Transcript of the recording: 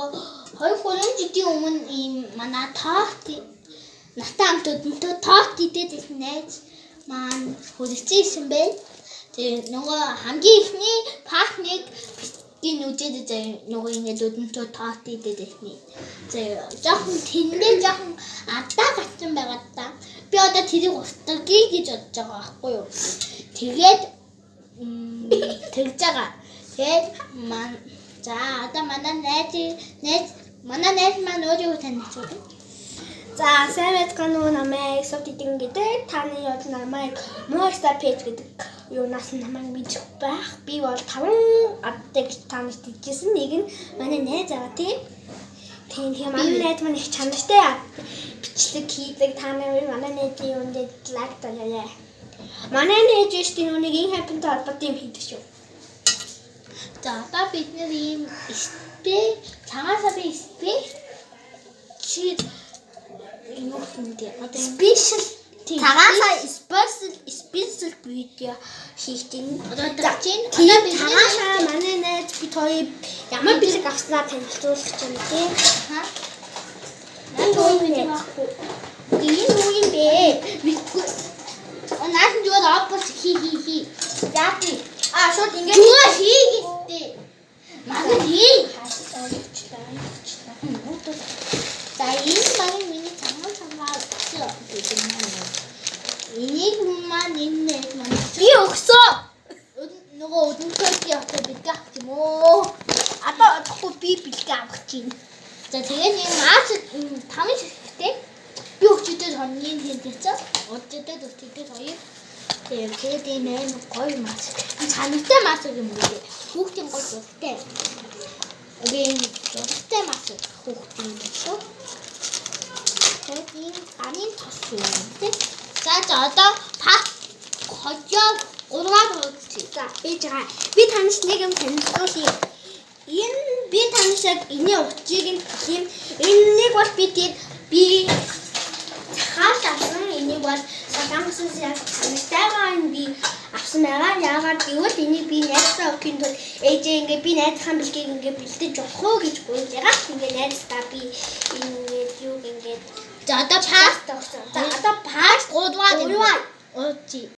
нөгөө 2-3 жилийн өмнө ийм манай тоот натаа хамт өдөнтөө тоот идээд ирсэн найз маань хүрэлцэн исэн бай. Тэгээ нөгөө хамгийн ихний пахныг битгий нүдээд нөгөө ингэж өдөнтөө тоот идээд ирсэн. Тэгээ жоохон тэндээ жоохон адаа гацсан байгаа та. Би одоо тэрийг устгая гэж бодож байгаа байхгүй юу. Тэгээд тэгж байгаа. Тэгээд за одоо манай найз маань өөрийгөө танилцуулна. За сайн байцгаана уу, намайг Сотидин гэдэг. Таны яг намайг Monster Page гэдэг юунаас намайг мэдэх байх. Би бол 5 аддаг таныг тэгжсэн. Нэг нь манай найз байгаа тийм. Тийм манай найз маань их чанартай бичлэг хийдэг. Таны манай найзын юундээ лайк тавьяа. Манай найз чинь нүг ин хаппентэй холбоотой юм хийдэг шүү. За одоо бид нэр ийм цагаасаа би чи юу гэдэг одоо Special цагаасаа special видео хийхдээ. Одоо чинь би цагаасаа манай найз бид хоёр ямар бэлэг авснаа танилцуулах юм тийм. Энэ юу юм бэ? Наас нь юу опос хи. Яагаад? Шууд ингэж юу хийгээдтэй. Манай хий. За энэ маань миний цамаа гэдэг маань. Энийг маань энэ маань би өгсөө. Нөгөө өдөнтөө явахад бид гэх юм уу? Одоо одохгүй би бэлэг авах чинь. За тэгээд энэ маач 5 ширхтэй. Би өчигдөр хоногийн хийлгээсэн. Өчигдөр хоёр. Тэгээд энэ гоё маач. Чанартай маач юм уу? Хүүхдийн гоё зуртай. Үгийн зуртай маач хүүхдийн шүү. Тэгээд энэ анийн тос юм тийм. За одоо хожоо 3-аар хуудчих. За би таньс нэг юм танилцуулъя. Энэ би таньсаг энэ утчийг нь тийм. Энэнийг бол би хаалсан. Энийг бол Самсунг яг таньтайгаа би авсан байгаа. Яагаад гэвэл энийг би найзтаа өгөхийн тулд ээжээ ингээ би найзхан бэлгийг ингээ бэлдэж явах уу гэж гуйж байгаа. Ингээ найзтаа би ингээд юу ингээд за одоо паст өгсөн. За одоо паст 3-аар уучих.